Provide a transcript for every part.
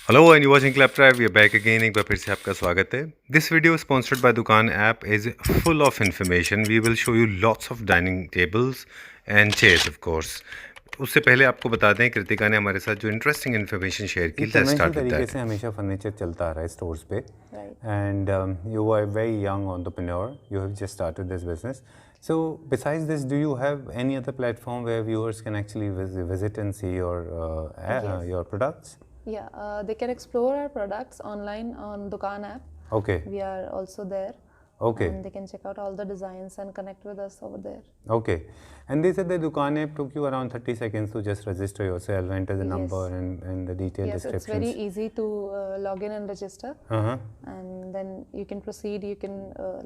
Hello and you watching Claptrap we are back again. एक बार फिर से आपका स्वागत है। This video sponsored by Dukaan app is full of information. We will show you lots of dining tables and chairs of course. उससे पहले आपको बता दें कृतिका ने हमारे साथ जो इंटरेस्टिंग इन्फॉर्मेशन शेयर की, लेट्स कन्वेंशनल स्टार्ट विद तरीके दैट। से हमेशा फर्नीचर चलता आ रहा है स्टोर्स पे and you are very young entrepreneur, you have just started this business. So besides this, do you have any other platform where viewers can actually visit and see Yes. your products? Yeah, they can explore our products online on Dukaan app. Okay. We are also there. Okay. And they can check out all the designs and connect with us over there. Okay. And they said the Dukaan app took you around 30 seconds to just register yourself, enter the number Yes. and the detailed Yes, descriptions. it's very easy to log in and register. Uh-huh. And then you can proceed, you can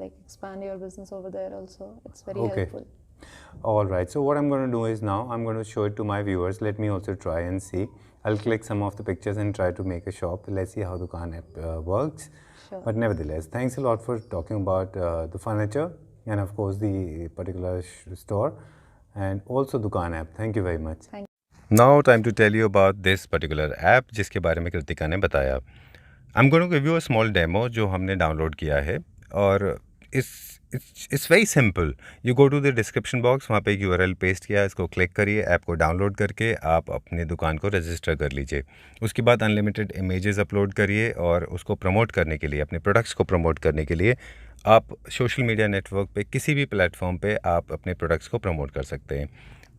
like expand your business over there also. It's very Okay. helpful. All right. So what I'm going to do is now I'm going to show it to my viewers. Let me also try and see. I'll click some of the pictures and try to make a shop. Let's see how Dukaan app works. Sure. But nevertheless, thanks a lot for talking about the furniture and of course the particular store and also Dukaan app. Thank you very much. Thank now time to tell you about this particular app जिसके बारे में कृतिका ने बताया। I am going to give you a small demo जो हमने download किया है। और it's very simple. You go to the description box, वहाँ पे एक यूआरएल पेस्ट किया, इसको क्लिक करिए, ऐप को डाउनलोड करके आप अपनी दुकान को रजिस्टर कर लीजिए। उसके बाद अनलिमिटेड इमेजेस अपलोड करिए और उसको प्रमोट करने के लिए, अपने प्रोडक्ट्स को प्रमोट करने के लिए आप सोशल मीडिया नेटवर्क पे किसी भी प्लेटफॉर्म पे आप अपने प्रोडक्ट्स को प्रमोट कर सकते हैं।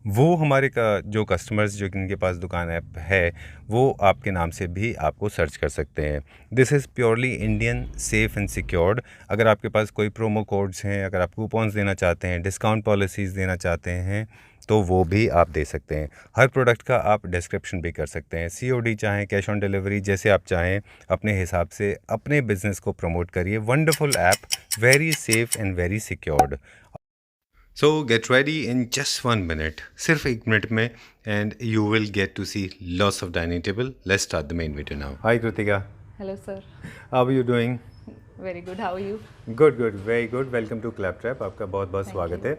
वो हमारे जो कस्टमर्स जो जिनके पास दुकान ऐप है वो आपके नाम से भी आपको सर्च कर सकते हैं। This is purely Indian, safe and secured. अगर आपके पास कोई प्रोमो कोड्स हैं, अगर आप कूपन्स देना चाहते हैं, डिस्काउंट पॉलिसीज़ देना चाहते हैं तो वो भी आप दे सकते हैं। हर प्रोडक्ट का आप डिस्क्रिप्शन भी कर सकते हैं। सीओडी चाहें, कैश ऑन डिलीवरी, जैसे आप चाहें अपने हिसाब से अपने बिज़नेस को प्रमोट करिए। Wonderful app, very safe and very secured. So get ready in just 1 minute, सिर्फ 1 मिनट में, and you will get to see lots of dining table. Let's start the main video now. Hi Kritika, Hello, sir. How are you doing? Very good. How are you? Good good, very good. Welcome to Claptrap, आपका बहुत बहुत स्वागत है।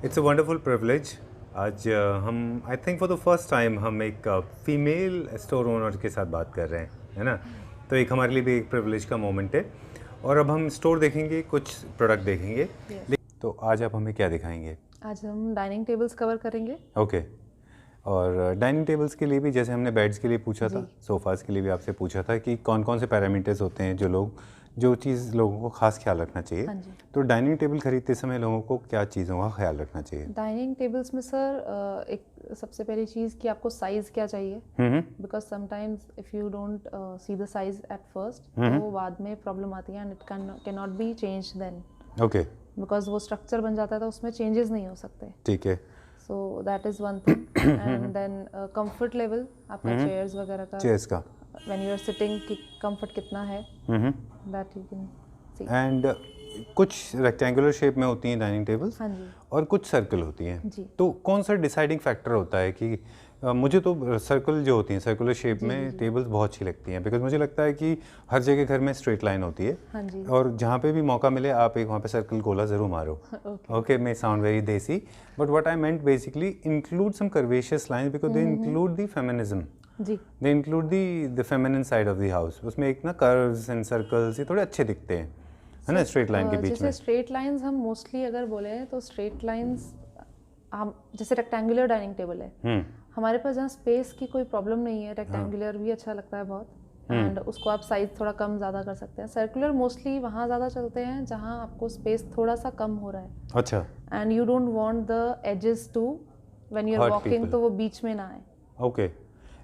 It's a wonderful privilege. आज हम I think for the first time हम एक female store owner के साथ बात कर रहे हैं, है ना? तो एक हमारे लिए भी एक प्रिविलेज का मोमेंट है। और अब हम स्टोर देखेंगे, कुछ प्रोडक्ट देखेंगे। तो आज आप हमें क्या दिखाएंगे? आज हम डाइनिंग टेबल्स कवर करेंगे। ओके। और डाइनिंग टेबल्स के लिए भी, जैसे हमने बेड्स के लिए पूछा था, सोफ़ाज़ के लिए भी आपसे पूछा था कि कौन कौन से पैरामीटर्स होते हैं जो चीज़ लोगों को खास ख्याल रखना चाहिए। हाँ जी। तो डाइनिंग टेबल खरीदते समय लोगों को क्या चीज़ों का ख्याल रखना चाहिए? डाइनिंग टेबल्स में सर एक सबसे पहली चीज़ कि आपको साइज़ क्या चाहिए, because sometimes if you don't see the size at first तो बाद में प्रॉब्लम आती है and it can not be change then. Okay. Because वो स्ट्रक्चर बन जाता है तो उसमें चेंजेस नहीं हो सकते। ठीक है। So that is one thing. And then comfort level आपका चेयर्स वगैरह का, चेयर्स का। व्हेन यू आर सिटिंग कि कंफर्ट कितना है, that you can see. And कुछ रेक्टेंगुलर शेप में होती हैं डाइनिंग टेबल्स, हाँ जी। और कुछ सर्कल होती हैं। जी। तो कौन सा डिसाइडिंग फैक्टर होता है कि मुझे तो सर्कल जो होती हैं, सर्कुलर शेप में टेबल्स बहुत अच्छी लगती हैं, बिकॉज मुझे लगता है कि हर जगह घर में स्ट्रेट लाइन होती है। हाँ जी। और जहाँ पे भी मौका मिले आप एक वहाँ पे सर्कल गोला ज़रूर मारो। Okay, may sound very desi, but what I meant basically include some curvaceous lines because they include the feminism, जी। They include the feminine side of the house. उसमें एक ना कर्व्स एंड सर्कल्स ये थोड़े अच्छे दिखते हैं, है ना, स्ट्रेट लाइन के बीच में। जैसे स्ट्रेट लाइंस हम मोस्टली अगर बोले तो स्ट्रेट लाइंस हम जैसे रेक्टेंगुलर डाइनिंग टेबल है, हमारे पास जहाँ स्पेस की कोई प्रॉब्लम नहीं है, रेक्टेंगुलर भी अच्छा लगता है बहुत, एंड उसको आप साइज थोड़ा कम ज़्यादा कर सकते हैं। सर्कुलर मोस्टली वहाँ ज़्यादा चलते हैं जहाँ आपको स्पेस थोड़ा सा कम हो रहा है। अच्छा। And you don't want the edges to when you are Hurt walking people. तो वो बीच में ना आए। ओके।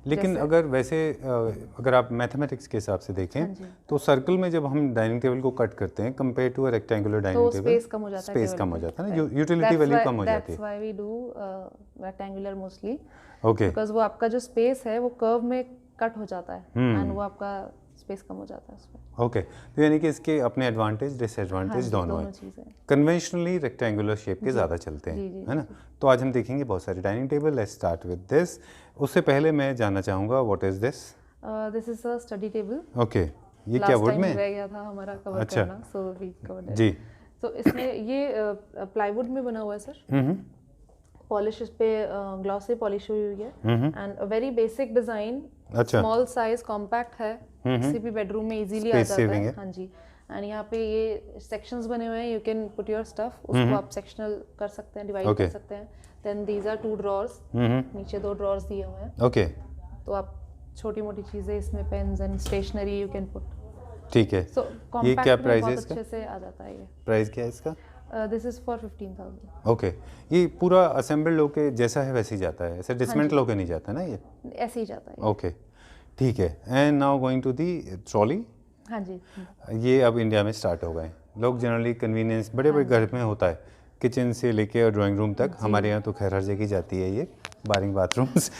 लेकिन अगर वैसे अगर आप मैथमेटिक्स के हिसाब से देखें तो सर्कल में जब हम डाइनिंग टेबल को कट करते हैं compare to a rectangular dining table, space कम हो जाता है, स्पेस कम हो जाता है ना, यूटिलिटी वैल्यू कम हो जाती है। That's why we do rectangular mostly, okay. Because वो आपका जो स्पेस है वो कर्व में कट हो जाता है एंड वो आपका स्पेस कम हो जाता है उसमें। ओके। तो यानी कि इसके अपने एडवांटेज डिसएडवांटेज दोनों हैं। चीज़ें कन्वेंशनली रेक्टेंगुलर शेप के ज़्यादा चलते हैं, है ना? तो आज हम देखेंगे बहुत सारे dining table. Let's start with this. उससे पहले मैं जानना चाहूँगा what is this? This is a study table. Okay. ये क्या वुड में रह गया था हमारा कवर अच्छा करना, सो वी कवर्ड इट। जी। तो इसमें ये प्लाईवुड में बना हुआ है सर। पॉलिश इस पे ग्लॉसी पॉलिश हुई है and a very basic design अच्छा स्मॉल साइज कॉम्पैक्ट है, किसी भी बेडरूम में इजीली आ Space जाता saving है। है। हाँ जी। एंड यहाँ पे ये सेक्शंस बने हुए हैं, you can put your stuff, उसको आप सेक्शनल कर सकते हैं, डिवाइड Okay. कर सकते हैं। देन दीज आर 2 ड्रॉर्स, नीचे 2 ड्रॉर्स दिए हुए हैं, ओके तो आप छोटी मोटी चीज़ें इसमें, pens and stationery you can put. ठीक है। सो ये क्या कॉम्पैक्ट में प्राइस है बहुत इसका? अच्छे से आ जाता है ये। प्राइस क्या है इसका? This is for 15,000। ओके ये पूरा असेंबल्ड होके जैसा है वैसे ही जाता है, ऐसे डिसमेंटल होके नहीं जाता ना ये? ऐसे ही जाता है। ओके ठीक है। And now going to the trolley. हाँ जी। ये अब इंडिया में स्टार्ट हो गए। लोग जनरली कन्वीनियंस बड़े बड़े घर में होता है, किचन से लेके और ड्राइंग रूम तक। हमारे यहाँ तो खैर हर जगह जाती है ये, barring bathrooms.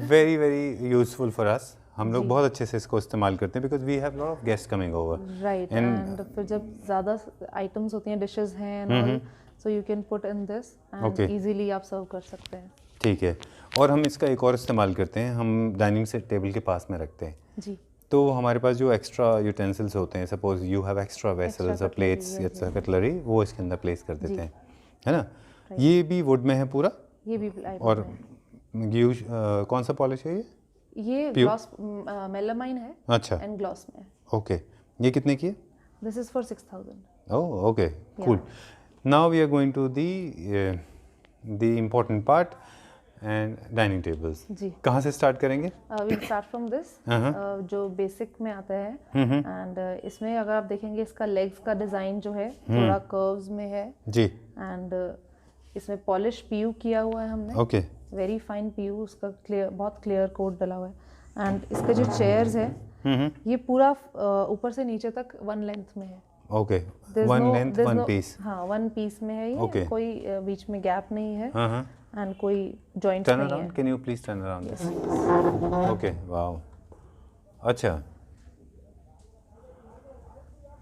Very very useful for us. हम लोग बहुत अच्छे से इसको इस्तेमाल करते हैं because we have lot of guest coming over. Right. And फिर जब ज़्यादा आइटम्स होती हैं, डिशेस हैं and all, so you can put in this and Okay. Easily आप सर्व कर सकते हैं। ठीक है। और हम इसका एक और इस्तेमाल करते हैं, हम डाइनिंग से टेबल के पास में रखते हैं। जी। तो हमारे पास जो एक्स्ट्रा यूटेंसिल्स होते हैं, suppose you have extra vessels और प्लेट्स या कटलरी, वो इसके अंदर प्लेस कर देते हैं, है ना? ये भी वुड में है पूरा? ये भी plywood और में कौन सा पॉलिश है ये? ये ग्लॉस मेलामाइन है अच्छा एंड ग्लॉस में है। ओके। ये कितने की है? This is for 6,000। Oh okay cool. Now we are going to the important part and dining tables. जी। कहाँ से स्टार्ट करेंगे? विल स्टार्ट फ्रॉम दिस, जो बेसिक में आता है। एंड इसमें अगर आप देखेंगे, इसका लेग्स का डिज़ाइन जो है थोड़ा कर्व्स में है। जी। एंड इसमें पॉलिश पीयू किया हुआ है हमने, ओके वेरी फाइन पीयू, उसका क्लियर, बहुत क्लियर कोट डला हुआ है। एंड इसके जो चेयर्स है, ये पूरा ऊपर से नीचे तक 1 लेंथ में है। Okay one length one piece. हाँ 1 पीस में है ये। Okay. कोई बीच में गैप नहीं है हाँ एंड कोई जॉइंट टर्न नहीं अराउंड, है। Can you please turn around? Okay wow. अच्छा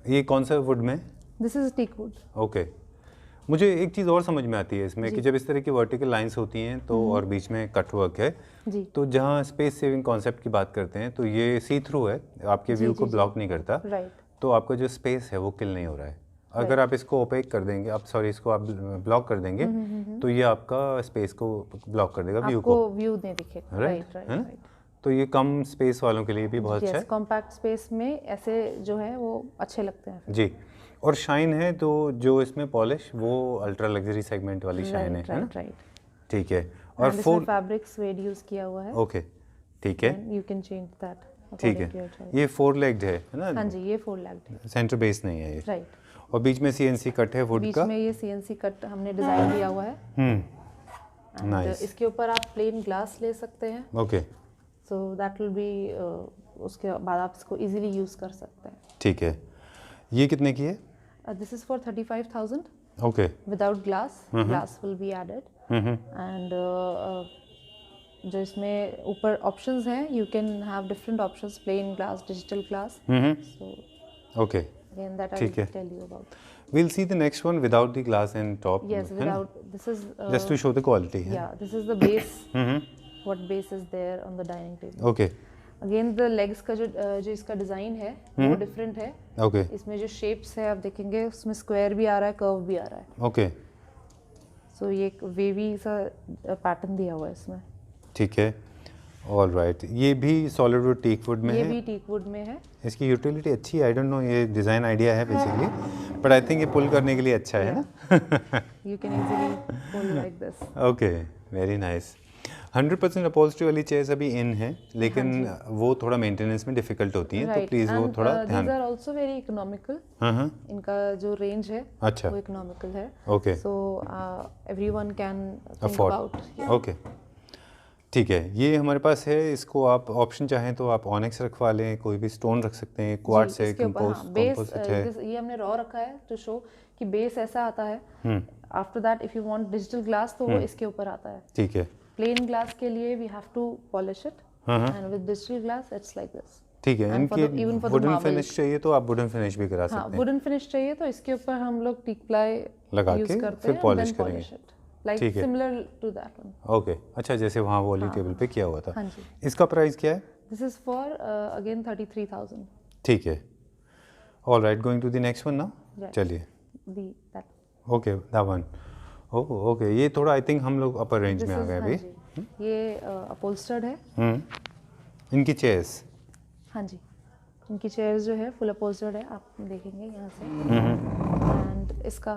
ये कौन सा वुड में? This is teak wood. Okay. मुझे एक चीज़ और समझ में आती है इसमें कि जब इस तरह की वर्टिकल लाइंस होती हैं तो और बीच में कट वर्क है, जी। तो जहाँ स्पेस सेविंग कॉन्सेप्ट की बात करते हैं तो ये सी थ्रू है, आपके व्यू को ब्लॉक नहीं करता, राइट। तो आपका जो स्पेस है वो किल नहीं हो रहा है। अगर आप इसको ओपेक कर देंगे, आप सॉरी इसको आप ब्लॉक कर देंगे तो ये आपका स्पेस को ब्लॉक कर देगा, व्यू को। आपको व्यू नहीं दिखेगा। राइट राइट है ना? राइट। तो ये कम स्पेस वालों के लिए भी बहुत अच्छा है। कॉम्पैक्ट स्पेस में ऐसे जो है वो अच्छे लगते हैं। जी। और शाइन है तो जो इसमें पॉलिश वो अल्ट्रा लग्जरी सेगमेंट वाली शाइन है ना? राइट। ठीक है। और इसमें फैब्रिक स्वेड यूज किया हुआ है। ओके ठीक है यू कैन चेंज दैट। ठीक है। ये 4 लेग्ड है ना? हाँ जी, ये 4 लेग्ड है। सेंटर बेस नहीं है ये। राइट। और बीच में सीएनसी कट है वुड बीच का। में ये सीएनसी कट हमने डिजाइन दिया हुआ है। And nice. इसके ऊपर आप प्लेन ग्लास ले सकते हैं, okay so that will be, उसके बाद आप इसको इजीली यूज कर सकते हैं। ठीक है। ये कितने की है? This is for 35,000 okay without glass. Glass will be added. And जो इसमें ऊपर ऑप्शंस हैं, you can have different options, plain glass, digital glass. So okay again that I ठीक है। Will tell you about. we'll see the next one without the glass and top, Yes, है ना? without, this is just to show the quality है। yeah, this is the base, what base is there on the dining table. Okay again the legs का जो इसका design है वो different है। Okay इसमें जो शेप्स है आप देखेंगे, उसमें स्क्वायर भी आ रहा है, कर्व भी आ रहा है। ओके सो ये एक वेवी सा पैटर्न दिया हुआ है इसमें। ठीक है। All right. ये भी सॉलिड वुड टीक वुड में ये है। भी टीक वुड में है। इसकी यूटिलिटी अच्छी है, आई डोंट नो, ये डिज़ाइन आइडिया है बेसिकली, बट आई थिंक ये पुल करने के लिए अच्छा है ना? You can easily pull like this. Okay very nice. 100% upholstery वाली चेयर्स अभी इन है, लेकिन वो थोड़ा मेंटेनेंस में डिफिकल्ट होती हैं, तो प्लीज़ वो थोड़ा ध्यान। These are also very economical. हाँ इनका जो रेंज है अच्छा वो इकोनॉमिकल है। Okay so everyone can think afford. About. Okay ठीक है। ये हमारे पास है, इसको आप ऑप्शन चाहें तो आप ऑनिक्स रखवा लें, कोई भी स्टोन रख सकते हैं, क्वार्ट्ज है, कंपोजिट है। ये हमने रॉ रखा है टू शो कि बेस ऐसा आता है। After that if you want digital glass तो वो इसके ऊपर आता है। ठीक है। प्लेन ग्लास के लिए we have to polish it, and with digital glass it's like this. ठीक है। And for the- इनकी even for the wooden marble- finish चाहिए तो आप वुडन फिनिश भी करा हाँ, सकते हैं, वुडन फिनिश चाहिए तो इसके ऊपर हम लोग टीक प्लाई लगा यूज के करते फिर हैं, पॉलिश then करेंगे। polish it. Like ठीक है। similar to that one. Okay अच्छा, जैसे वहाँ वाली टेबल पे किया हुआ था। हाँ जी। इसका प्राइस क्या है? This is for again 33,000. ठीक है। All right, going to the next one now. Right. चलिए। That okay that one. Oh okay, ये थोड़ा आई थिंक हम लोग अपर रेंज this में आ is गए हाँ अभी। जी, ये अपहोल्स्टर्ड है। इनकी चेयर्स, हाँ जी, इनकी चेयर्स जो है फुल अपहोल्स्टर्ड है, आप देखेंगे यहाँ से। एंड इसका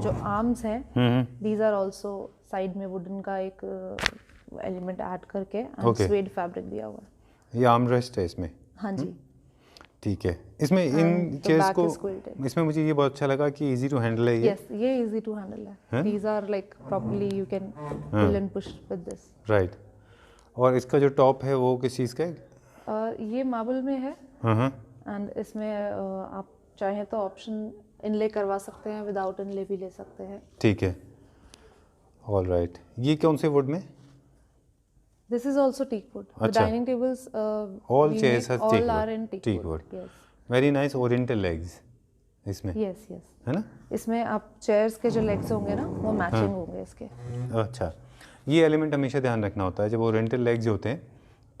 जो आर्म्स हैं दीज आर आल्सो साइड में वुडन का एक एलिमेंट ऐड करके एंड Okay. स्वेड फैब्रिक दिया हुआ है। ये आर्म रेस्ट है इसमें। हाँ जी, ठीक है। इसमें इन the चेयर्स back को, is quilted. इसमें मुझे ये बहुत अच्छा लगा कि इजी टू हैंडल है ये। यस, ये इजी टू हैंडल है। These are like properly you can pull and push with this. Right. और इसका जो टॉप है वो किस चीज़ का है? ये मार्बल में है हाँ। एंड इसमें आप चाहें तो ऑप्शन इनले करवा सकते हैं, विदाउट इनले भी ले सकते हैं। ठीक है, ऑल राइट। ये कौन से वुड में? This is also teak wood. The अच्छा। dining tables, All we chairs make are all teak wood. are in teak wood. Yes. Very nice oriental legs इसमें, Yes, yes. है ना? इसमें आप चेयर्स के जो लेग्स होंगे ना वो मैचिंग होंगे इसके। अच्छा, ये एलिमेंट हमेशा ध्यान रखना होता है जब ओरिएंटल लेग्स होते हैं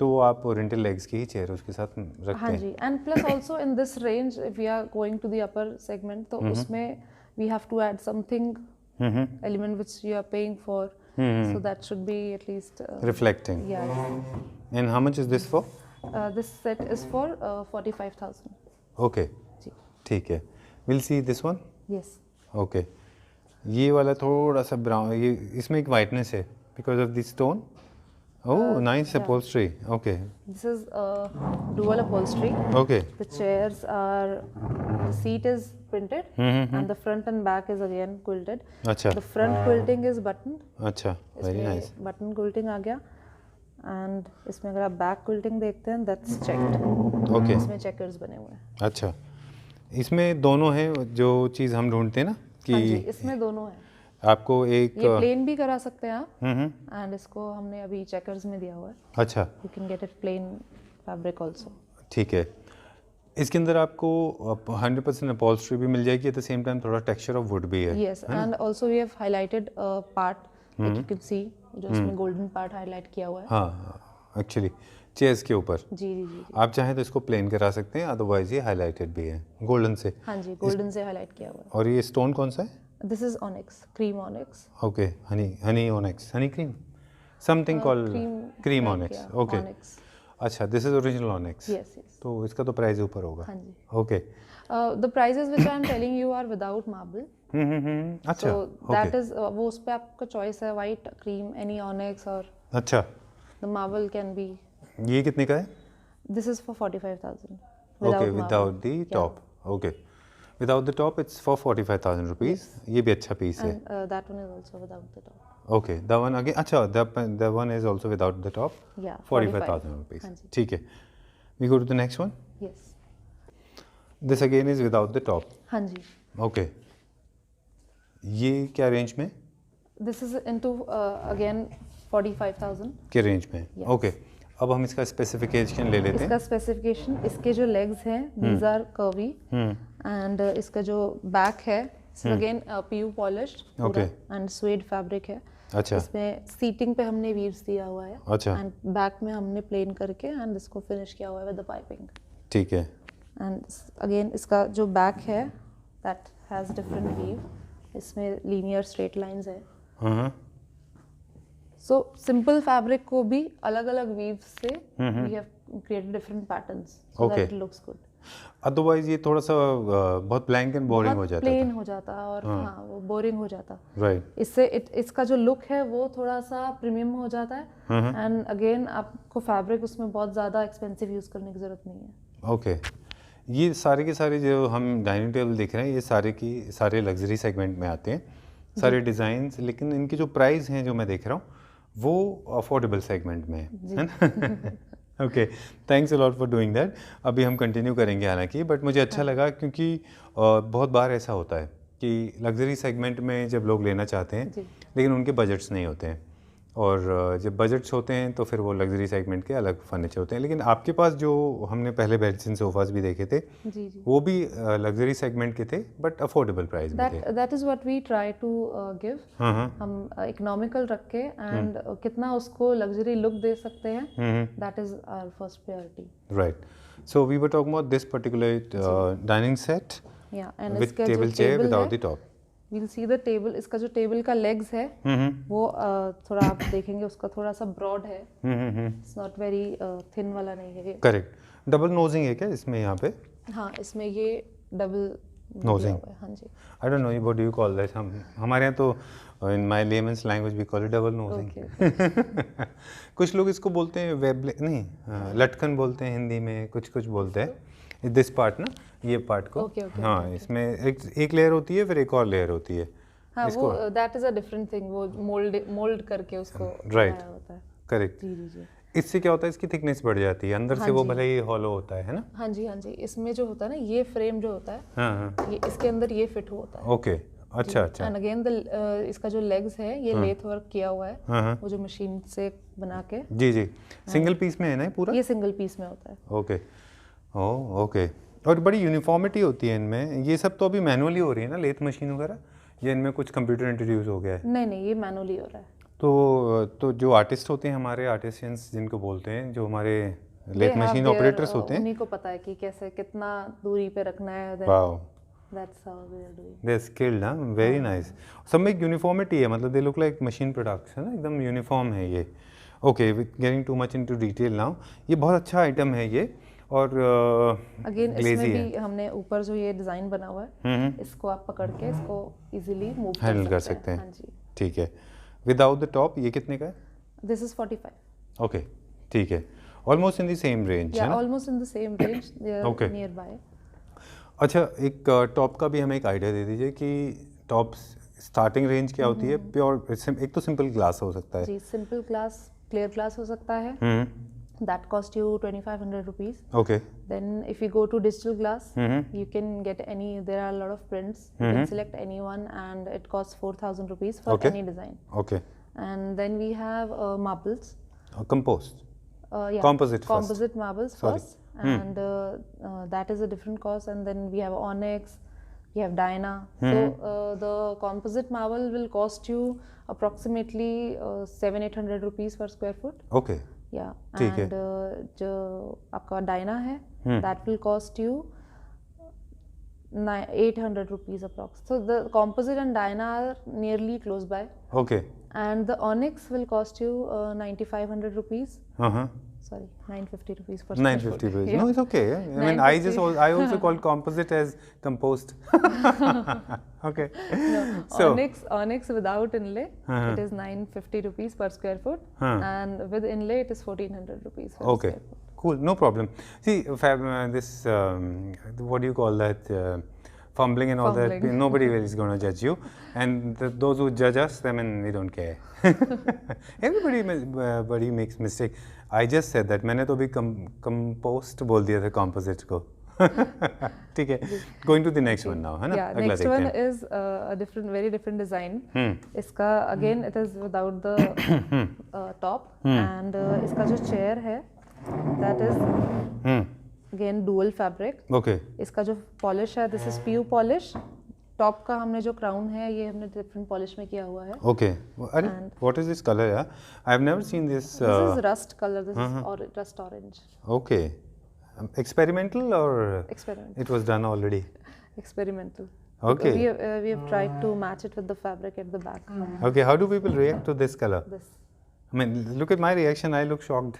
तो आप ओरिएंटल लेग्स की ही चेयर उसके साथ रखते हाँ हैं। जी, and plus also in this range if we are going to the upper segment तो उसमें we have to add something element which you are paying for, so that should be at least reflecting. yeah. And how much is this for? This set is for 45,000. Okay, जी, ठीक है। Will see this one. yes. Okay, ये वाला थोड़ा सा brown, ये इसमें एक वाइटनेस है because of the stone. Oh nice upholstery. Okay This is dual upholstery. Okay The chairs are, the seat is printed and the front and back is again quilted. अच्छा The front quilting is buttoned. अच्छा, very nice. इसमें button quilting आ गया and इसमें अगर आप back quilting देखते हैं that's checked. Okay इसमें checkers बने हुए हैं। अच्छा, इसमें दोनों हैं जो चीज़ हम ढूंढते हैं ना हाँ जी, कि इसमें दोनों है। आपको एक ये प्लेन भी करा सकते हैं आप एंड इसको हमने अभी checkers में दिया हुआ है। अच्छा You can get it plain fabric also. ठीक है। इसके अंदर आपको 100% अपहोल्स्ट्री भी मिल जाएगी, एट द सेम टाइम थोड़ा टेक्सचर ऑफ वुड भी है। Yes, and also we have highlighted a part that you can see जो इसमें golden part highlight किया हुआ है। हाँ, एक्चुअली चेयर्स के ऊपर जी जी जी। आप चाहें तो इसको प्लेन करा सकते हैं, अदरवाइज ये हाईलाइटेड भी है गोल्डन से। हाँ जी, गोल्डन से हाईलाइट किया हुआ और ये स्टोन कौन सा है? है। This is onyx, cream onyx. Okay, honey onyx, honey cream, something called cream onyx. Okay, अच्छा, this is original onyx. Yes yes. तो इसका तो प्राइस ऊपर होगा। हाँ जी। Okay, the prices which I am telling you are without marble. अच्छा so that is वो उस पे आपका चॉइस है, व्हाइट, क्रीम, एनी ऑनिक्स और अच्छा, द मार्बल कैन बी। ये कितने का है? This is for 45,000 okay, without the top. Okay, without the top it's for 45,000 rupees. ये भी अच्छा पीस है। And that one is also without the top. Okay, the one again, अच्छा, the one is also without the top, या 45,000 हाँ rupees. जी। ठीक है, we go to the next one. Yes. This again is without the top. हाँ जी। Okay, ये क्या रेंज में? दिस इज इनटू अगेन 45,000 के रेंज में? Yes. ओके, अब हम इसका स्पेसिफिकेशन ले लेते इसका हैं। स्पेसिफिकेशन, इसके जो लेग्स हैं दीज आर कर्वी एंड इसका जो बैक है again PU polished Okay. And suede fabric है। अच्छा इसमें सीटिंग पे हमने वीव्स दिया हुआ है अच्छा, एंड बैक में हमने प्लेन करके एंड इसको फिनिश किया हुआ है विद द पाइपिंग। ठीक है। एंड अगेन इसका जो बैक है दैट हैज डिफरेंट वीव, इसमें लीनियर स्ट्रेट लाइंस है। हाँ, सो सिंपल फैब्रिक को भी अलग अलग वीव्स से we have created different patterns so that it looks good. Otherwise ये थोड़ा सा बहुत ब्लैंक एंड बोरिंग हो जाता प्लेन हो जाता है और हाँ वो बोरिंग हो जाता। राइट। इससे इसका जो लुक है वो थोड़ा सा प्रीमियम हो जाता है एंड अगेन आपको फैब्रिक उसमें बहुत ज़्यादा एक्सपेंसिव यूज़ करने की ज़रूरत नहीं है। ओके, ये सारे के सारे जो हम डाइनिंग टेबल देख रहे हैं ये सारे लग्जरी सेगमेंट में आते हैं, सारे डिज़ाइंस, लेकिन इनकी जो प्राइस हैं जो मैं देख रहा हूँ वो अफोर्डेबल सेगमेंट में है ना। Okay, thanks a lot for doing that. अभी हम कंटिन्यू करेंगे हालांकि, बट मुझे अच्छा लगा क्योंकि बहुत बार ऐसा होता है कि लग्जरी सेगमेंट में जब लोग लेना चाहते हैं लेकिन उनके बजट्स नहीं होते हैं, और जब बजट्स होते हैं तो फिर वो लग्जरी सेगमेंट के अलग फर्नीचर होते हैं। लेकिन आपके पास जो हमने पहले बेड्स एंड सोफाज भी देखे थे जी जी, वो भी लग्जरी सेगमेंट के थे बट अफोर्डेबल प्राइस में थे। That is what we try to give. हाँ, हम इकोनॉमिकल रख के एंड कितना उसको लग्जरी लुक दे सकते हैं, that is our first priority. Right, so we were talking about this particular dining set या एंड विद इसका टेबल जो चेयर टेबल विदाउट है the top. we'll see the table, इसका जो टेबल का लेग्स है वो थोड़ा आप देखेंगे उसका थोड़ा सा ब्रॉड है, इट्स नॉट वेरी थिन वाला नहीं है ये। करेक्ट। डबल नोजिंग है क्या इसमें यहाँ पे? हाँ, इसमें ये डबल नोजिंग। हाँ जी। I don't know what do you call that. हम हमारे यहाँ तो in my layman's language we call it double nosing. कुछ लोग इसको बोलते हैं वेब नहीं लटकन बोलते हैं हिंदी में, कुछ बोलते हैं दिस पार्ट ना, ये पार्ट को। हाँ, इसमें एक लेयर होती है फिर एक और लेयर होती है। हाँ, वो that is a different thing, वो मोल्ड करके उसको राइट, होता है। करेक्ट। जी जी जी। इससे क्या होता है, इसकी थिकनेस बढ़ जाती है अंदर से, वो भले ही हॉलो होता है ना। हाँ जी हाँ जी। इसमें जो होता है ना, ये फ्रेम जो होता है, हाँ, ये इसके अंदर ये फिट होता है। ओके, अच्छा। एंड अगेन इसका जो लेग्स है ये लेथ वर्क किया हुआ है, वो जो मशीन से बना के। जी। सिंगल पीस में है ना पूरा? ये सिंगल पीस में होता है। Okay, okay. और बड़ी यूनिफॉर्मिटी होती है इनमें। ये सब तो अभी मैनुअली हो रही है ना, लेथ मशीन वगैरह, या इनमें कुछ कंप्यूटर इंट्रोड्यूस हो गया है? नहीं, ये मैनुअली हो रहा है। तो जो आर्टिस्ट होते हैं हमारे, आर्टिशियंस जिनको बोलते हैं, जो हमारे लेथ मशीन ऑपरेटर्स होते हैं, उन्हीं को पता है कि कैसे कितना दूरी पे रखना है। Wow, that's how they are doing. They are skilled, हां, वेरी नाइस। सब में एक यूनिफॉर्मिटी है, मतलब they look like machine products, है ना, एकदम यूनिफॉर्म है ये। Okay, getting too much into detail now. ये बहुत अच्छा आइटम है ये। और अगेन इसमें भी हमने ऊपर जो ये डिजाइन बना हुआ है, इसको आप पकड़ के इसको इजीली मूव हैंडल कर सकते हैं। हाँ जी, ठीक है। विदाउट द टॉप ये कितने का है? This is 45। ओके, ठीक है। Almost in the same range, है ना? Almost in the same range, they are nearby. अच्छा, एक टॉप का भी हमें एक आइडिया दे दीजिए कि टॉप स्टार्टिंग रेंज क्या होती है? प्योर, एक तो सिंपल ग्लास हो सकता है जी, सिंपल ग्लास, क्लियर ग्लास हो सकता है, that cost you 2500 rupees. Okay. Then if you go to digital glass, you can get any, there are a lot of prints, you can select any one and it costs 4000 rupees for any design. Okay. And then we have marbles. Composed. Yeah, composite marbles first, and that is a different cost. And then we have onyx, we have Diana. So the composite marble will cost you approximately 700-800 rupees per square foot. Okay. Yeah, ठीक है। and जो आपका Diana है, that will cost you 800 rupees approx. So the composite and Diana are nearly close by. Okay. And the onyx will cost you 9500 rupees. Sorry, 950 rupees per square 950 foot. rupees. No, it's okay. I mean, I also call composite as composed. Okay. No, So onyx without inlay, it is 950 rupees per square foot, and with inlay it is 1400 rupees per okay, square foot. cool, no problem. See, this what do you call that? Fumbling and all that. Nobody is going to judge you, and those who judge us, I mean, we don't care. Everybody makes mistake. I just said that. मैंने तो भी compost बोल दिया था composite को. ठीक है. Going to the next one now, है ना? Yeah, next one is a different, very different design. इसका again it is without the top, and इसका जो chair है, that is again dual fabric. Okay. इसका जो polish है, this is PU polish. Top का हमने जो क्राउन है ये हमने डिफरेंट पॉलिश में किया हुआ है. Okay. अरे, what is this color? Yeah, I have never seen this. This is rust color. This is rust orange. Okay. Experimental or? Experimental. It was done already. Experimental. Okay. We have tried to match it with the fabric at the back. Okay. How do people react to this color? This. I mean, look at my reaction. I look shocked.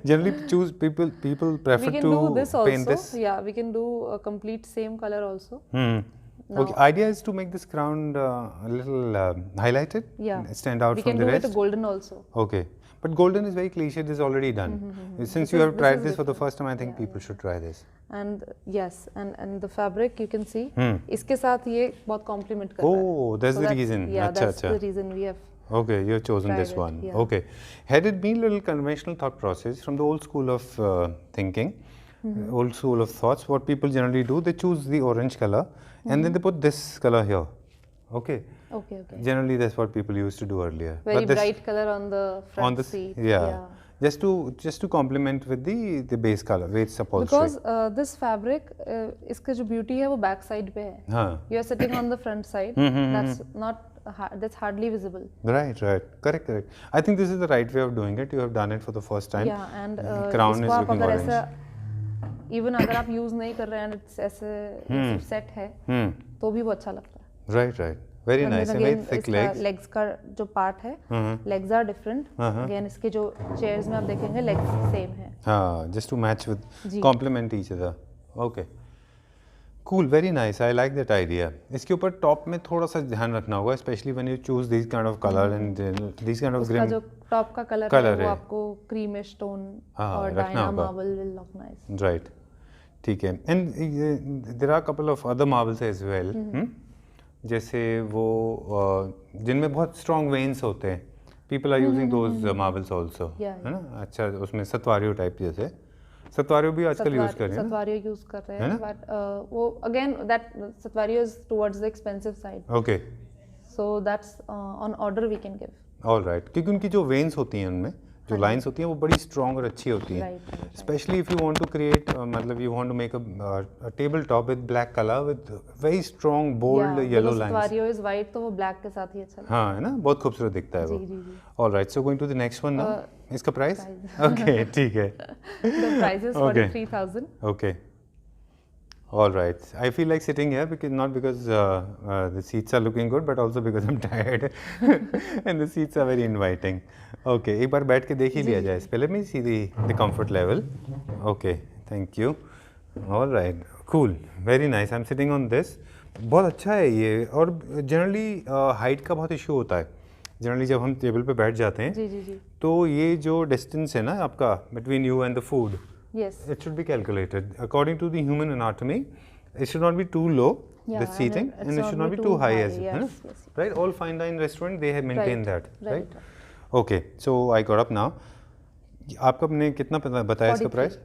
Generally, people prefer We can to do this also. paint this. Yeah, we can do a complete same color also. Okay. Idea is to make this crown a little highlighted. Yeah. Stand out We from can the do rest. it golden also. Okay. But golden is very cliche. This is already done. Since you have tried this for the first time, I think people should try this. And yes, and the fabric you can see. इसके साथ ये बहुत complement कर रहा है. Oh, that's the reason. Yeah, अच्छा, that's the reason we have. Okay, you have chosen this one. Okay. Had it been a little conventional thought process from the old school of thinking, old school of thoughts, what people generally do, they choose the orange color and then they put this color here. Okay. Okay. Generally, that's what people used to do earlier. Very bright color on the front seat. Yeah. Just to complement with the base color, with upholstery. Because this fabric, इसका जो beauty है वो back side पे है. हाँ. You are sitting on the front side. That's hardly visible. Right. Correct. I think this is the right way of doing it. You have done it for the first time. Yeah, and crown is looking अगर orange. ऐसा even अगर आप use नहीं कर रहे हैं and ऐसे set है, तो भी वो अच्छा लगता है. Right right, very nice and very thick legs. Legs का जो पार्ट है, लेग्स आर डिफरेंट। अगेन इसके जो चेयर्स में आप देखेंगे लेग्स सेम है। हाँ, just to match with complement each other. Okay, cool, very nice, I like that idea. इसके ऊपर टॉप में थोड़ा सा ध्यान रखना होगा, specially when you choose this kind of colour and this kind of उसका ग्रीन। जो टॉप का कलर है वो आपको क्रीमिश टोन और Diana marble will look nice. Right, ठीक है। And there are couple of other marbles as well, जैसे वो जिनमें बहुत स्ट्रॉन्ग वेन्स होते हैं, people are using those marbles also, है ना। अच्छा, उसमें सतवारियो टाइप, जैसे सतवारियो भी आजकल यूज कर रहे हैं। सतवारियो यूज कर रहे हैं, बट वो again that statuario is towards the expensive side. Okay, so that's on order we can give. All right, क्योंकि उनकी जो वेन्स होती हैं, उनमें जो लाइंस होती हैं, वो बड़ी स्ट्रॉन्ग और अच्छी होती हैं। Specially if you want to create, मतलब you want to make a table top with black colour with very strong bold yellow lines. Statuario is white, तो वो ब्लैक के साथ ही अच्छा लगता है। हाँ, है ना, बहुत खूबसूरत दिखता है वो। जी जी। All right, so going to the next one now. इसका प्राइस? ओके, ठीक है। The price is 43,000। Okay, all right, I feel like sitting here because not because the seats are looking good, but also because I'm tired and the seats are very inviting. Okay, एक बार बैठ के देख ही लिया जाए। Let me see the comfort level. Okay, thank you. All right, cool, very nice. I'm sitting on this. बहुत अच्छा है ये। और जनरली हाइट का बहुत इशू होता है। जनरली जब हम टेबल पे बैठ जाते हैं, जी जी जी, तो ये जो डिस्टेंस है ना आपका between you and the food, yes, it should be calculated according to the human anatomy. It should not be too low, the seating, and it should not be too high as well. Yes. Right? All fine dine restaurant, they have maintained that. Right. Okay, so I got up now. आपका आपने कितना बताया इसका price?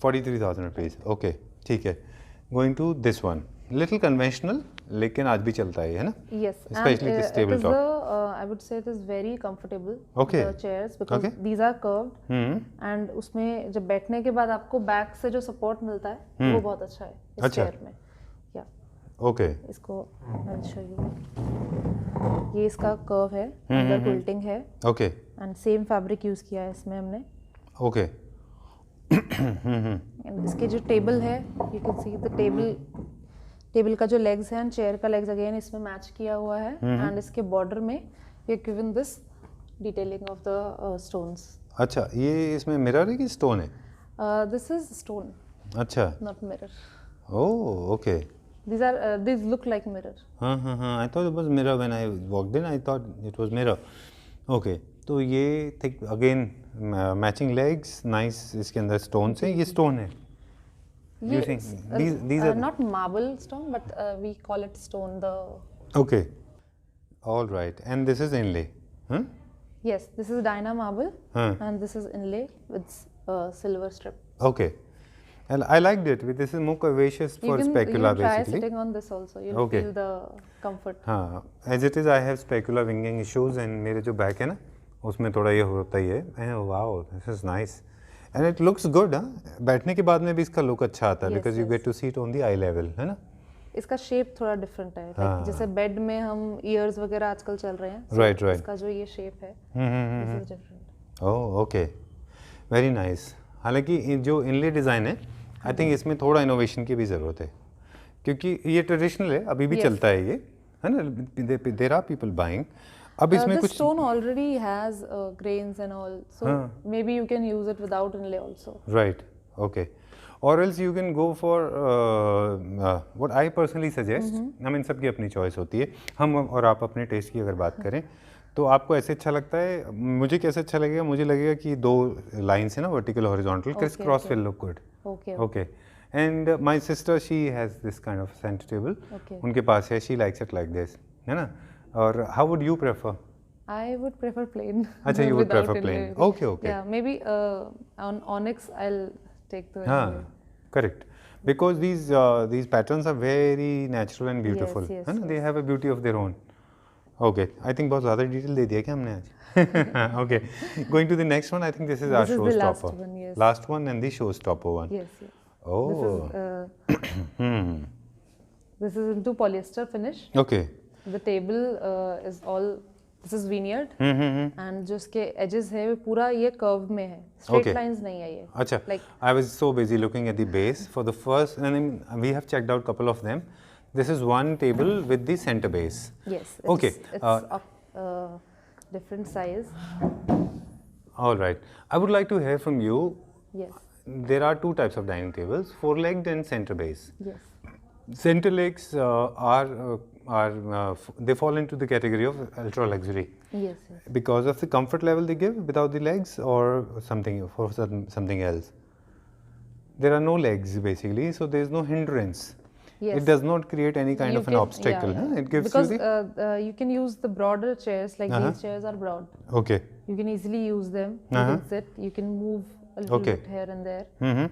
43,000 rupees. Okay, ठीक है. Going to this one. Little conventional, लेकिन आज भी चलता है ना? Yes. Especially this tabletop. I would say it is very comfortable. Okay. The chairs because these are curved. And उसमें जब बैठने के बाद आपको बैक से जो सपोर्ट मिलता है वो बहुत अच्छा है इस चेयर में। Okay. इसको I'll show you. ये इसका कर्व है, अंदर क्विल्टिंग है। Okay. And same fabric use किया है इसमें हमने। Okay. इसके जो टेबल है, you can see the table का जो लेग्स है, चेयर का लेग्स अगेन इसमें मैच किया हुआ है। एंड इसके बॉर्डर में we have given this detailing of the stones. अच्छा, ये इसमें मिरर है कि स्टोन है? दिस इज स्टोन, अच्छा, not mirror. Oh, okay. These look like mirror. हाँ, I thought it was mirror when I walked in. I thought it was mirror. Okay, तो ये thick again matching legs, nice. इसके अंदर stone से, ये stone है। These are not marble stone, but we call it stone. Okay, all right. And this is inlay, huh? Yes, this is Dyna marble, and this is inlay with silver strip. Okay. And I liked it. This is more curvaceous for specula, you can try basically. sitting on this also. You'll feel the comfort. हाँ, as it is, I have specular winging issues, and मेरे जो back है ना, उसमें थोड़ा ये होता ही है। Wow, this is nice, and it looks good, हाँ। बैठने के बाद में भी इसका लुक अच्छा आता है, because you get to sit on the eye level, है ना। इसका शेप थोड़ा डिफरेंट है, like जैसे बेड में हम ईयर्स वगैरह आजकल चल रहे हैं, right. इसका जो ये शेप है, this is different. Oh, okay, very nice. हालांकि जो इनले डिज़ाइन है, आई थिंक इसमें थोड़ा इनोवेशन की भी ज़रूरत है, क्योंकि ये ट्रेडिशनल है, अभी भी चलता है ये, है ना। There are people buying. अब इसमें कुछ stone already has grains and all, so maybe you can use it without inlay also. Right, okay. और else you can go for what I personally suggest. I mean सबकी अपनी choice होती है। हम और आप अपने टेस्ट की अगर बात करें, तो आपको ऐसे अच्छा लगता है, मुझे कैसे अच्छा लगेगा? मुझे लगेगा कि दो लाइन्स है ना, vertical horizontal, criss cross will look good. Okay. And my sister, she has this kind of centre table, उनके पास है, she likes it like this, है ना। और how would you prefer? I would prefer plain. अच्छा, you would prefer plain. Okay. Yeah, maybe on onyx I'll take the. Correct. Because these patterns are very natural and beautiful. Yes. They have a beauty of their own. Okay, I think बहुत ज़्यादा detail दे दिया क्या हमने आज? Okay, going to the next one. I think this is our showstopper. Last one, yes. Last one and the showstopper one. Yes. Oh. This is into polyester finish. Okay. The table is all. This is veneered. And जो इसके edges है, वो पूरा ये curve में है. Straight lines नहीं है ये. अच्छा. I was so busy looking at the base for the first, and we have checked out couple of them. This is one table with the center base. Yes. Okay. It's of different size. All right. I would like to hear from you. Yes. There are two types of dining tables: four-legged and center base. Yes. Center legs they fall into the category of ultra luxury Yes. Yes. because of the comfort level they give without the legs, or something else. There are no legs basically, so there is no hindrance. Yes. It does not create any kind You of an can- obstacle. yeah, Huh? yeah. It gives because you the you can use the broader chairs, like these chairs are broad. okay. You can easily use them. You can sit. You can move a little Okay. bit here and there. Mm-hmm.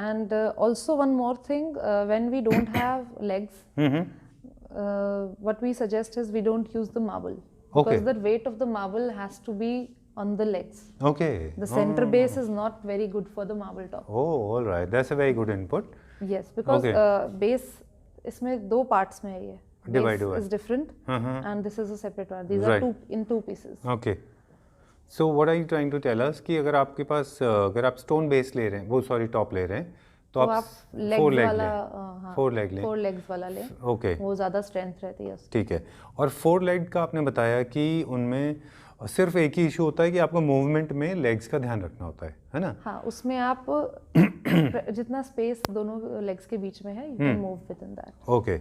And also one more thing, when we don't have legs, what we suggest is we don't use the marble, because Okay. the weight of the marble has to be on the legs. Okay. The center base is not very good for the marble top. Oh, all right. That's a very good input. Yes, because Okay. base इसमें दो parts में है ये. Divide Base हुआ है. is different, and this is a separate one. These Right. are in two pieces. Okay. So what are you trying to tell us कि अगर आपके पास अगर आप stone base ले रहे हैं, वो सॉरी top ले रहे हैं, तो तो आप आप legs 4 leg वाला लें. हाँ, 4 leg लें. 4 legs वाला लें. Okay. वो ज़्यादा strength रहती है उसकी. ठीक है. और 4 leg का आपने बताया कि उनमें सिर्फ एक ही इशू होता है कि आपको मूवमेंट में लेग्स का ध्यान रखना होता है ना? हाँ, उसमें आप जितना स्पेस दोनों लेग्स के बीच में है, you can move with in that. Okay.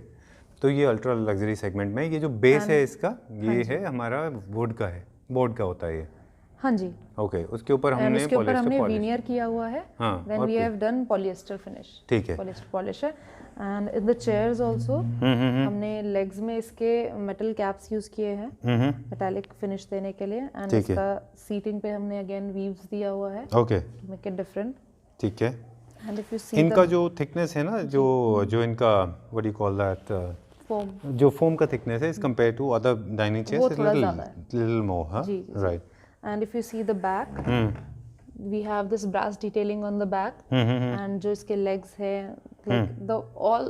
तो ये अल्ट्रा लग्जरी सेगमेंट में ये जो बेस है इसका, ये है हमारा वुड का है, बोर्ड का होता है ये. हाँ जी. ओके. उसके ऊपर एंड हमने उसके ऊपर हमने पॉलिस्टर वीनियर किया हुआ है. हाँ, देन और we have done polyester finish. ठीक है. पॉलिएस्टर पॉलिश है. And in the chairs also हमने लेग्स में इसके मेटल कैप्स यूज किए हैं मेटालिक फिनिश देने के लिए. एंड ठीक है. इसका सीटिंग पे हमने अगेन वीव्स दिया हुआ है okay. To make it different. ठीक है. एंड इफ यू सी इनका जो थिकनेस है ना, जो इनका what you call that, foam, जो फोम का थिकनेस है is compare to other dining वो चेयर्स थोड़ा ज़्यादा है. Little more. हां, जी, जी. Right. And if you see the back, we have this brass detailing on the back, and जो इसके legs है, like the all,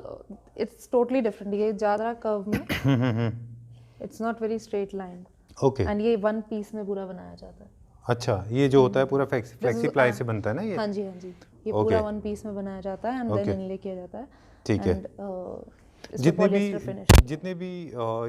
it's totally different. ये ज़्यादा curve में, it's not very straight line, okay. and ये one piece में पूरा बनाया जाता है. अच्छा, ये जो होता है पूरा फ्लेक्सी प्लाई से बनता है ना ये? हाँ जी, हाँ जी. ये Okay. पूरा one piece में बनाया जाता है, and then Okay. inlay किया जाता है. ठीक है. And जितने भी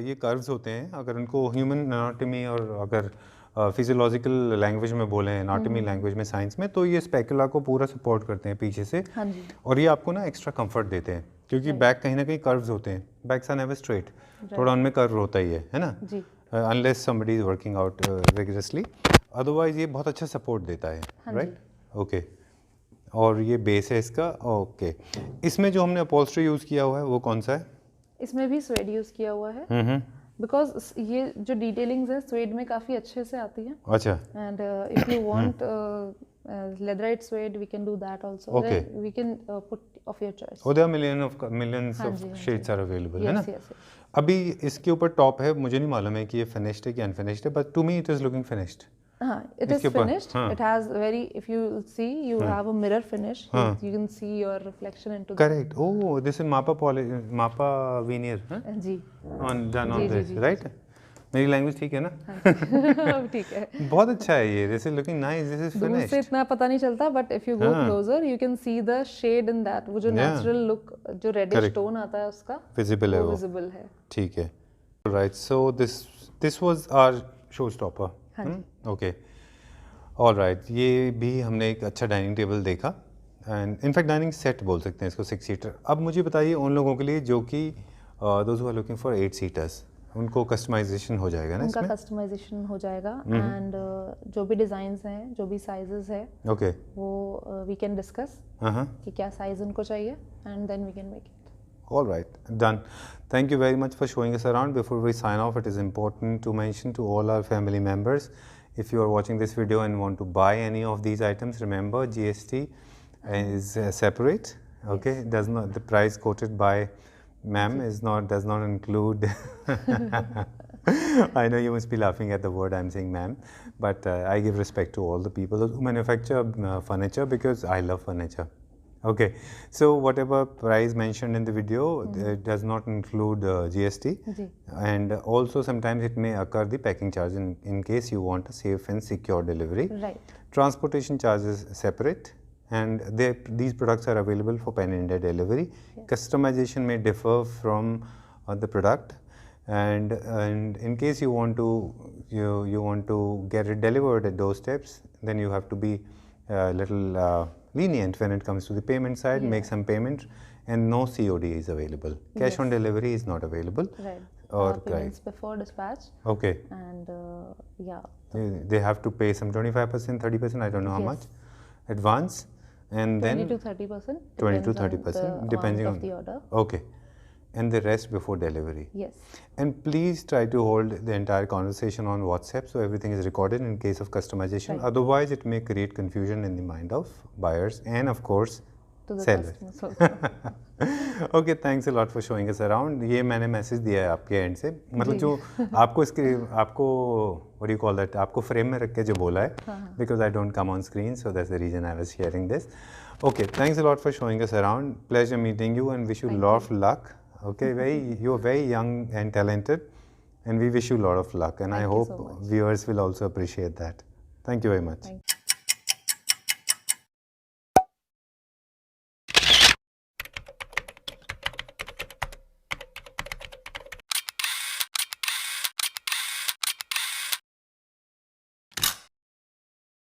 ये कर्व्स होते हैं, अगर उनको ह्यूमन एनाटॉमी और अगर फिजियोलॉजिकल लैंग्वेज में बोलें, एनाटॉमी लैंग्वेज में, साइंस में, तो ये स्पेकुला को पूरा सपोर्ट करते हैं पीछे से. हाँ जी. और ये आपको ना एक्स्ट्रा कंफर्ट देते हैं, क्योंकि बैक कहीं ना कहीं कर्व्स होते हैं. बैक्स आर नेवर स्ट्रेट, थोड़ा उनमें कर्व होता ही है ना? जी. Unless somebody is working out rigorously, otherwise ये बहुत अच्छा सपोर्ट देता है. राइट. ओके. और ये बेस है इसका. ओके. इसमें जो हमने अपॉल्स्ट्री यूज़ किया हुआ है वो कौन सा है? इसमें भी स्वेड यूज किया हुआ है, बिकॉज ये जो डिटेलिंग्स है स्वेड में काफ़ी अच्छे से आती है. अच्छा. And if you want leatherite suede, we can do that also. Okay. Then we can put of your choice. Oh, there are millions हाँ of जी, हाँ shades are available, है Yes, ना? yes, yes. अभी इसके ऊपर टॉप है, मुझे नहीं मालूम है कि ये finished है कि unfinished है, but to me it is looking finished. हाँ, it is इसके ऊपर, finished. हाँ. It has very, if you see, you have a mirror finish. हाँ. You can see your reflection into Correct. Oh, this is Mappa veneer, huh? जी. Done on जी, this, जी, right? मेरी language ठीक है ना? ठीक है. बहुत अच्छा है ये. This is looking nice. This is दूर से finished. इतना पता नहीं चलता, but if you go हाँ. closer, you can see the shade in that. वो जो Yeah. natural look, जो reddish Correct. tone आता है उसका, Visible है वो वो. visible है. ठीक है. Right. So this was our showstopper. हाँ जी. Okay. All right. ये भी हमने एक अच्छा डाइनिंग टेबल देखा, एंड इनफैक्ट डाइनिंग सेट बोल सकते हैं इसको, 6 सीटर. अब मुझे बताइए उन लोगों के लिए जो कि those who are looking for 8 seaters, उनको कस्टमाइजेशन हो जाएगा ना उनका इसमें? कस्टमाइजेशन हो जाएगा. एंड जो भी डिज़ाइंस हैं, जो भी साइजेस है, ओके. वो वी कैन डिस्कस हाँ. कि क्या साइज उनको चाहिए, and then we can make it. All right, done. Thank you very much for showing us around. Before we sign off, it is important to mention to all our family members, if you are watching this video and want to buy any of these items, remember GST is separate. Okay, does not, the price quoted by ma'am does not include. I know you must be laughing at the word I'm saying ma'am, but I give respect to all the people who manufacture furniture, because I love furniture. Okay, so whatever price mentioned in the video, it does not include GST, जी. and also sometimes it may occur the packing charge in case you want a safe and secure delivery. Right. Transportation charge is separate, and these products are available for Pan India delivery. Customization may differ from the product, and in case you want to get it delivered at doorsteps, then you have to be a little lenient when it comes to the payment side. Make some payment, and no COD is available. Cash on delivery is not available. Right. Or payments before dispatch. Okay. And yeah. They have to pay some 25%, 30%, I don't know how much, advance, and 20 then to 30%. 20 to depends on 30%, the depending amount on of the order. Okay, and the rest before delivery. Yes. And please try to hold the entire conversation on WhatsApp, so everything is recorded in case of customization. Right. Otherwise, it may create confusion in the mind of buyers and of course To the sellers. customers also. Okay, thanks a lot for showing us around. ये मैंने message दिया है आपके and से, मतलब जो आपको what you call that, आपको फ्रेम में रख के जो बोला है, because I don't come on screen, so that's the reason I was sharing this. Okay, thanks a lot for showing us around. Pleasure meeting you and wish you lot of luck. Okay, you are very young and talented, and we wish you a lot of luck, and I hope viewers will also appreciate that. Thank you very much. Thank you.